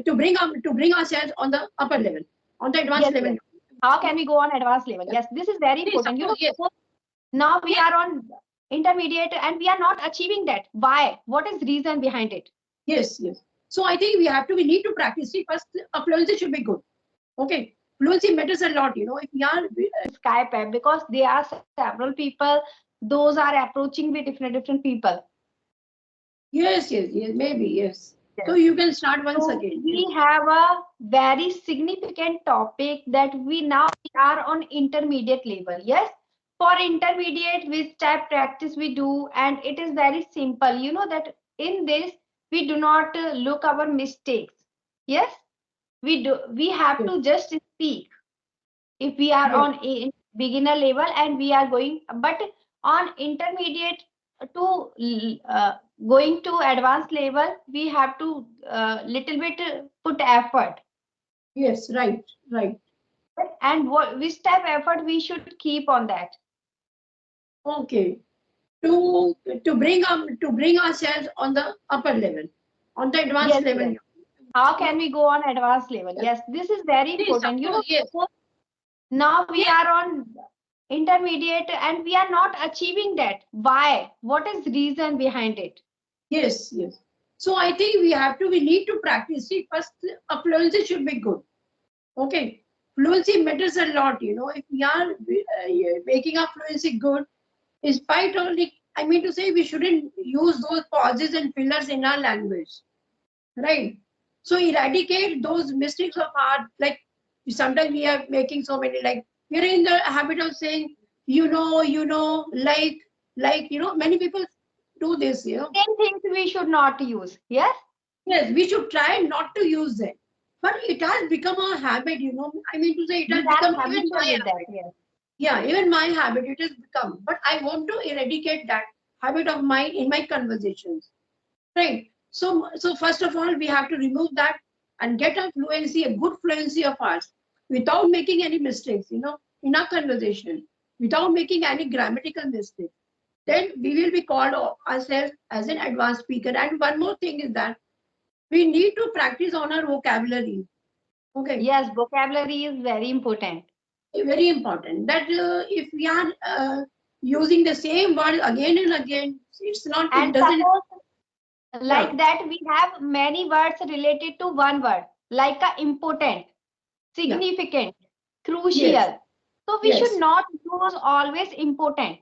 to bring ourselves on the upper level, on the advanced level. How can we go on advanced level? Yes, this is very important. Now we are on intermediate and we are not achieving that. Why? What is reason behind it? Yes. So I think we need to practice. See, first, fluency should be good. Okay, fluency matters a lot. If we are Skype app, because there are several people, those are approaching with different people. Yes, maybe yes. So you can start once again. We have a very significant topic that we now are on intermediate level. Yes, for intermediate, which type practice we do, and it is very simple. You know that in this we do not look our mistakes. Yes, we have to just speak. If we are on a beginner level and we are going, but on intermediate to going to advanced level, we have to little bit put effort. Yes, right. And which type effort we should keep on that? Okay, to bring ourselves on the upper level, on the advanced level. How can we go on advanced level? Yes, this is very important. Now we are on intermediate and we are not achieving that. Why? What is reason behind it? Yes. So I think we need to practice. See, first, fluency should be good. Okay, fluency matters a lot. If we are making our fluency good, in spite of I mean to say, we shouldn't use those pauses and fillers in our language, right? So eradicate those mistakes of art. Like sometimes we are making so many, like we're in the habit of saying, like, many people do this, Same things we should not use. Yes, we should try not to use them, but it has become a habit. I mean to say, it has become even my habit. Yeah, even my habit it has become. But I want to eradicate that habit of mine in my conversations, right? So first of all, we have to remove that and get a fluency, a good fluency of ours, without making any mistakes, in our conversation, without making any grammatical mistakes. Then we will be called ourselves as an advanced speaker. And one more thing is that we need to practice on our vocabulary. Okay. Yes, vocabulary is very important. Very important. That if we are using the same word again and again, it's not. And it doesn't. Like that, we have many words related to one word, like a important, significant, crucial. So we should not use always important.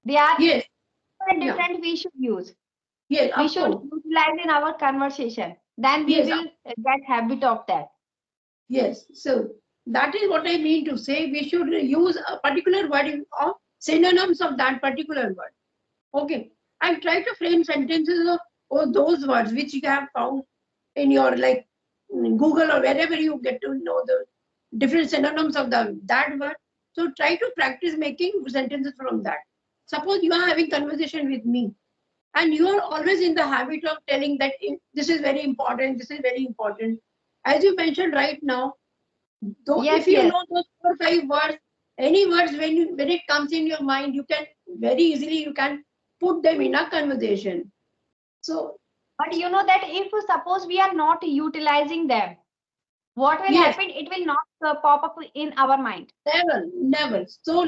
They are different. We should use. Yes, we should utilize in our conversation. Then we will get habit of that. Yes. So that is what I mean to say. We should use a particular word of synonyms of that particular word. Okay. And try to frame sentences of those words which you have found in your Google or wherever you get to know the different synonyms of that word. So try to practice making sentences from that. Suppose you are having conversation with me and you are always in the habit of telling that this is very important, this is very important. As you mentioned right now, though if you know those 4 or 5 words, any words when it comes in your mind, you can very easily put them in a conversation. So, but you know that if suppose we are not utilizing them, what will happen? It will not pop up in our mind. Never. So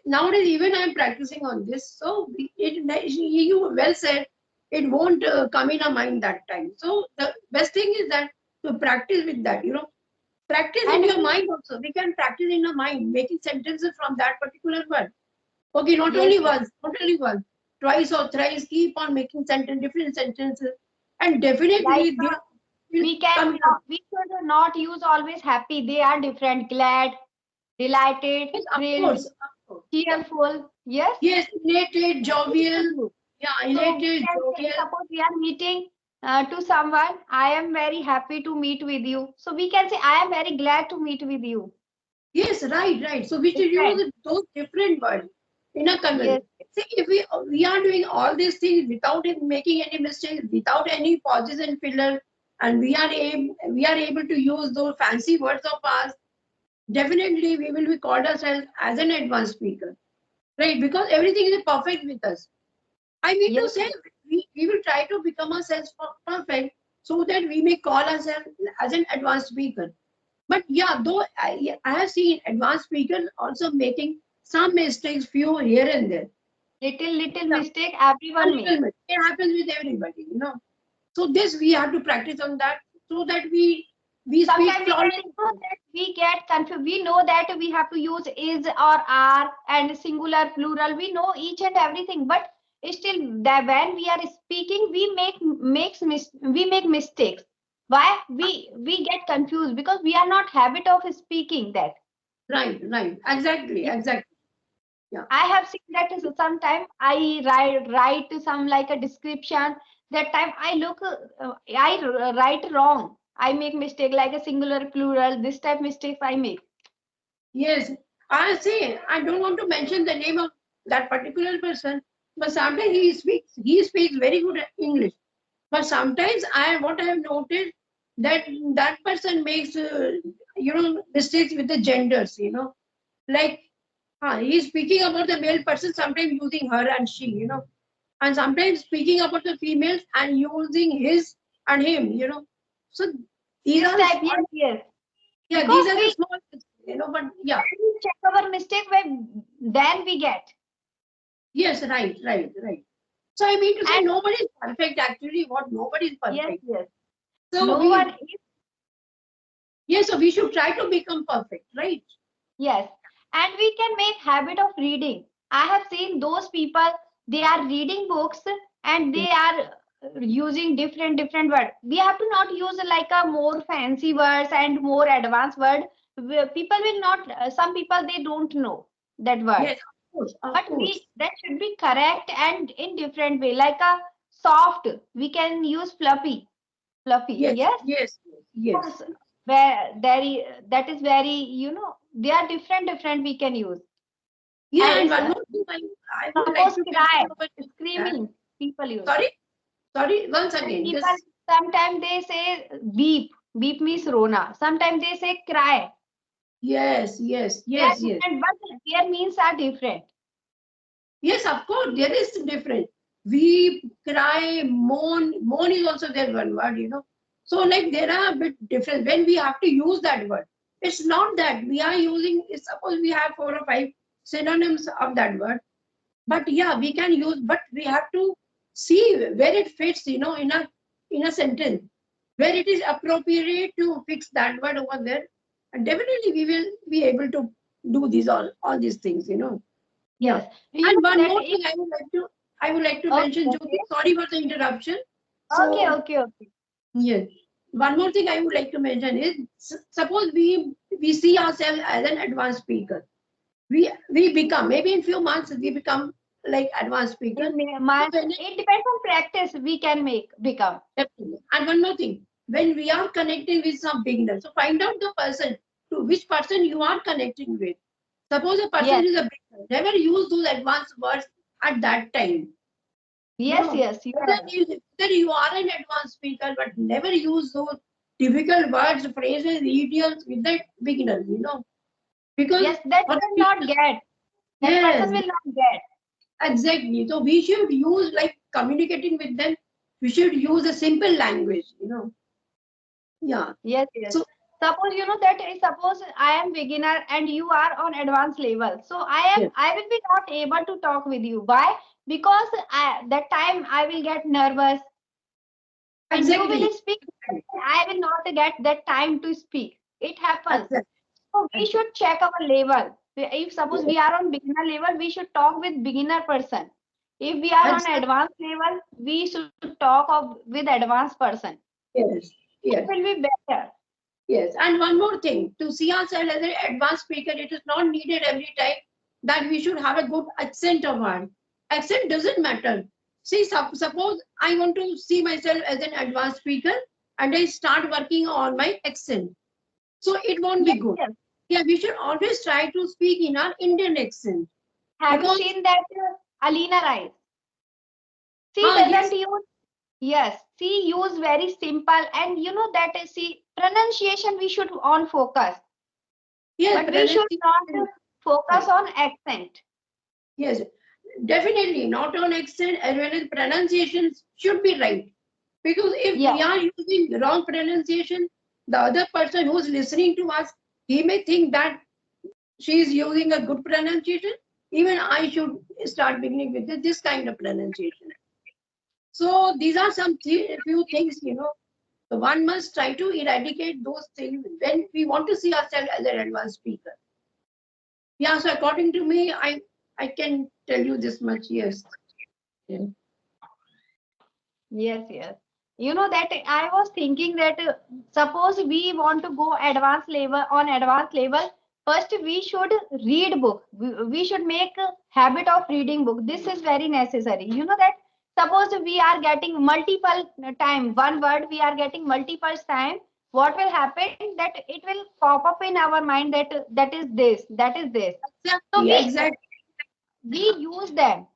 nowadays even I am practicing on this. So you well said, it won't come in our mind that time. So the best thing is that to practice with that. Practice in your mind also. We can practice in our mind, making sentences from that particular word. Okay, not only once, twice or thrice. Keep on making different sentences, and definitely we should not use always happy. They are different. Glad, delighted, thrilled, cheerful. Yes. Yes, elated, jovial. Yeah, elated, jovial. Suppose we are meeting to someone, I am very happy to meet with you. So we can say, I am very glad to meet with you. Yes, right. So we should use those different words in a conversation. See, if we are doing all these things without making any mistakes, without any pauses and filler, and we are able to use those fancy words of ours, definitely we will be called ourselves as an advanced speaker, right? Because everything is perfect with us. I mean to say, we will try to become ourselves perfect so that we may call ourselves as an advanced speaker. But yeah, though I have seen advanced speakers also making some mistakes, few here and there. Little Yeah, mistake a everyone little makes. bit. It happens with everybody, you know. So this we have to practice on that so that we speak Sometimes we flawlessly. get, that we get confused. We know that we have to use is or are and singular, plural. We know each and everything, but still, that when we are speaking, we make mistakes. Why? We get confused because we are not habit of speaking that. Right. Exactly. Yeah. I have seen that sometimes I write some like a description. That time I look, write wrong. I make mistake like a singular, plural. This type mistakes I make. Yes. I say I don't want to mention the name of that particular person, but sometimes he speaks very good English. But sometimes what I have noticed that that person makes mistakes with the genders. Like he's speaking about the male person, sometimes using her and she. And sometimes speaking about the females and using his and him. So these This are the type, small, yes. yeah, these Because are the we small, but yeah, when we check our mistake, when then we get. yes, right. So I mean to say And nobody is perfect actually. What nobody is yes, perfect. yes. So No one is, yes, so we should try to become perfect, right? yes. And we can make habit of reading. I have seen those people, they are reading books and Yes, they are using different words. We have to not use like a more fancy words and more advanced word. People will not, some people they don't know that word. yes, of But course. we that should be correct and in different way. Like a soft, we can use fluffy. Yes, Yes, yes, yes. because where there that is very, they are different we can use. Yeah, And and it's one more thing I would like suppose to cry, mention over that. screaming, people use. Sorry, sorry, once And again, people this. sometimes they say beep means rona. Sometimes they say cry. Yes, They are yes. different, but their means are different. Yes, of course, there is difference. Weep, cry, moan. Moan is also there one word. So like there are a bit different when we have to use that word. It's not that we are using. Suppose we have 4 or 5 synonyms of that word, but yeah, we can use. But we have to see where it fits. In a sentence where it is appropriate to fix that word over there, and definitely we will be able to do these all these things. Yeah. Yes, you And know one that more if thing I would like to mention, Jyoti, okay, sorry for the interruption. okay, So okay, okay. yes, one more thing I would like to mention is suppose we see ourselves as an advanced speaker. We become maybe in few months we become like advanced speaker. So when It depends on practice we can make become. and one more thing, when we are connecting with some beginner, so find out the person to which person you are connecting with. Suppose a person Yes, is a beginner, never use those advanced words at that time. yes, you are right. Whether you are an advanced speaker, but never use those difficult words, phrases, idioms with that beginner. Because Yes, that for the will not beginner, get. That person yes, will not get. exactly. So we should use like communicating with them. We should use a simple language. Yeah. Yes, yes. So Suppose you know that suppose I am beginner and you are on advanced level. So yes, I will be not able to talk with you. Why? Because that time I will get nervous and you exactly. will speak. I will not get that time to speak. It happens. Exactly. So we Exactly. should check our level. If suppose Yes. we are on beginner level, we should talk with beginner person. If we are on Exactly. advanced level, we should talk with advanced person. Yes. It Yes. will be better. Yes, and one more thing, to see ourselves as an advanced speaker, it is not needed every time that we should have a good accent of ours. Accent doesn't matter. See, suppose I want to see myself as an advanced speaker and I start working on my accent. So it won't be Yes, good. yes. Yeah, we should always try to speak in our Indian accent Have you because, seen that Alina Rice? She yes, doesn't use, yes, she use very simple and you know that she pronunciation we should on focus, yes, but we should not pronunciation, focus right. on accent. Yes, definitely not on accent as well as pronunciation should be right. Because if Yeah. we are using wrong pronunciation, the other person who's listening to us, he may think that she is using a good pronunciation. Even I should start beginning with this kind of pronunciation. So these are some few things, one must try to eradicate those things when we want to see ourselves as an advanced speaker. Yeah, so according to me, I can tell you this much. Yes. Yeah. Yes, yes. You know that I was thinking that suppose we want to go advanced level on advanced level, first we should read book. We should make a habit of reading book. This is very necessary. You know that suppose we are getting multiple time one word we are getting multiple time. What will happen that it will pop up in our mind that that is this, that is this. So Exactly, exactly. we use them.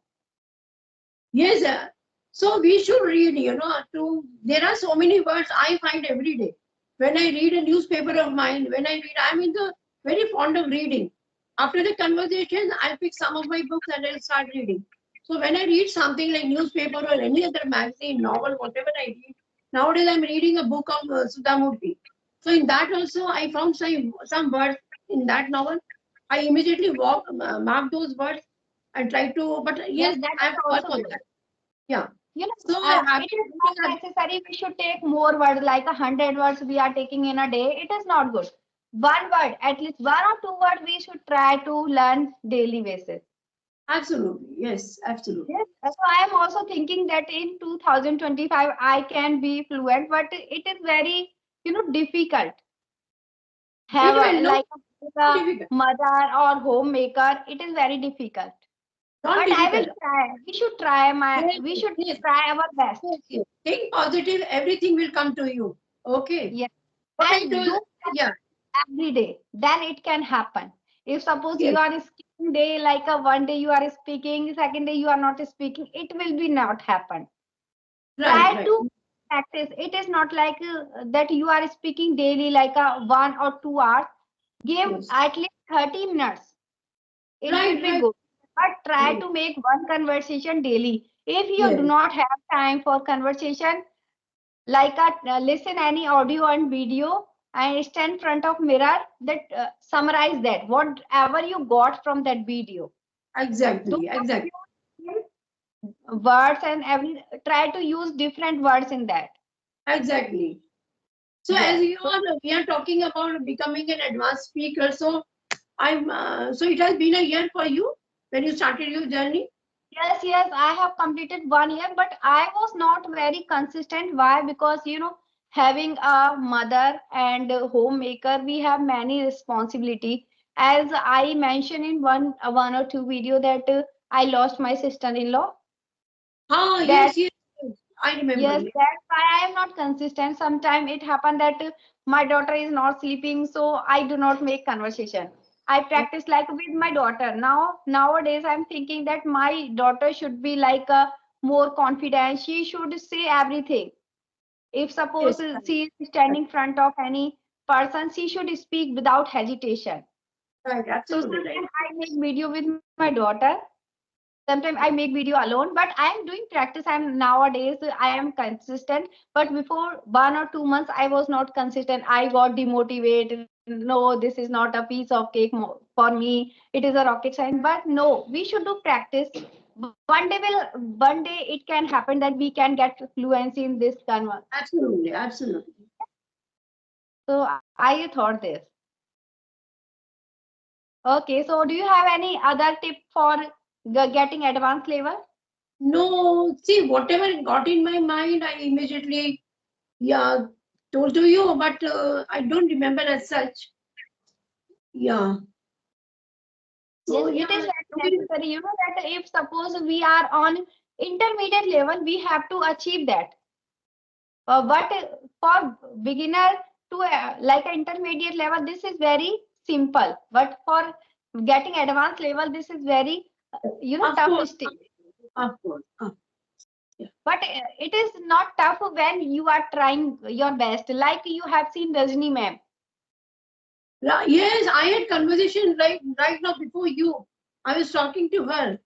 Yes, so we should read, there are so many words I find every day. When I read a newspaper of mine, when I read, I'm very fond of reading. After the conversation, I'll pick some of my books and I'll start reading. So when I read something like newspaper or any other magazine, novel, whatever I read, nowadays I'm reading a book of Sudhamurti. So in that also, I found some words in that novel. I immediately mark those words and try to, but Yes, yes, that I is have to work also on good. that. Yeah. You know, So I have it is not necessary we should take more words, like 100 words we are taking in a day. It is not good. One word, at least one or two words we should try to learn daily basis. absolutely, yes, absolutely. Yes. So I am also thinking that in 2025 I can be fluent, but it is very, difficult. It Have will not like a difficult, mother or homemaker, it is very difficult. not But I will difficult. try. Yes, We should yes, try our best. yes, yes. Think positive, everything will come to you. Okay. Yes. What I And do, do yeah, every day, then it can happen. If suppose yes, you are skipping day, like a one day you are speaking, second day you are not speaking, it will be not happen. right, Try right. to practice. It is not like that you are speaking daily like a 1 or 2 hours. Give Yes, at least 30 minutes. It right, will be right. good. But try Yes, to make one conversation daily. If you do yes, not have time for conversation, like listen any audio and video and stand in front of mirror, that summarize that whatever you got from that video. Do exactly, not exactly, use words and every try to use different words in that. exactly. So as Yes. you So are, we are talking about becoming an advanced speaker. So so it has been a year for you when you started your journey. yes, yes, I have completed 1 year, but I was not very consistent. Why? Because having a mother and a homemaker, we have many responsibility. As I mentioned in one or two video that I lost my sister-in-law. Ah, That yes, yes, yes. I remember. yes, Yes, that's why I am not consistent. Sometimes it happened that my daughter is not sleeping, so I do not make conversation. I practice like with my daughter. Nowadays, I'm thinking that my daughter should be like a more confident. She should say everything. If suppose yes, she is standing in front of any person, she should speak without hesitation. right, So absolutely right. sometimes I make video with my daughter. Sometimes I make video alone, but I am doing practice. I'm nowadays I am consistent, but before 1 or 2 months I was not consistent. I got demotivated. No, this is not a piece of cake for me. It is a rocket science. But no, we should do practice. One day it can happen that we can get fluency in this convert. Absolutely, absolutely. So I thought this. Okay, so do you have any other tip for getting advanced level? No, see, whatever got in my mind, I immediately, yeah, told to you, but I don't remember as such. Yeah. Yes, So, yeah, it is very looking, necessary. You know that if suppose we are on intermediate level, we have to achieve that. But for beginner to like an intermediate level, this is very simple. But for getting advanced level, this is very, of tough course, stage. of course. Yeah. But it is not tough when you are trying your best. Like you have seen Rajni ma'am. Yes, I had conversation right now before you. I was talking to her.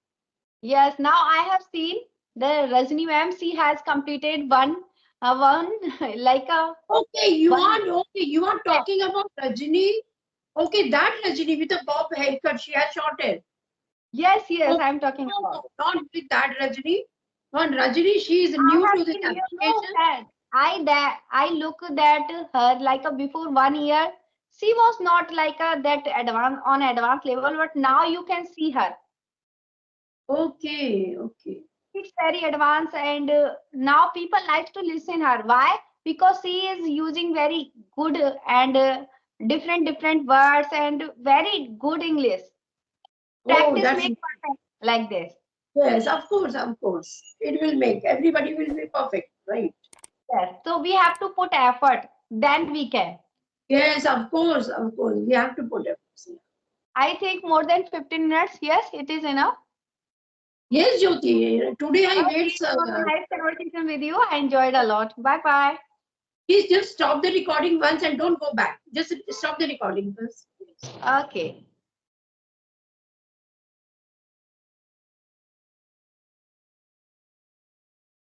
Yes, now I have seen the Rajni ma'am. She has completed one. one like a Okay, one. you are Yes, talking about Rajini. Okay, that Rajini with a bob haircut, she has short hair. yes, Okay, I'm talking no, about. no, not with that Rajini. One Rajini, she is I new have to this seen, application. that I look that her like a before 1 year. She was not like a that advanced level, but now you can see her. Okay, okay. It's very advanced, and now people like to listen her. Why? Because she is using very good and different words and very good English. Oh, Practice that's make perfect like this. yes, of course, of course. It will make everybody will be perfect, right? Yes. So we have to put effort. Then we can. Yes, of course, of course. We have to put it. I think more than 15 minutes. Yes, it is enough. Yes, Jyoti. Today I Okay, made it was a nice conversation with you. I enjoyed a lot. Bye bye. please just stop the recording once and don't go back. Just stop the recording first. Okay.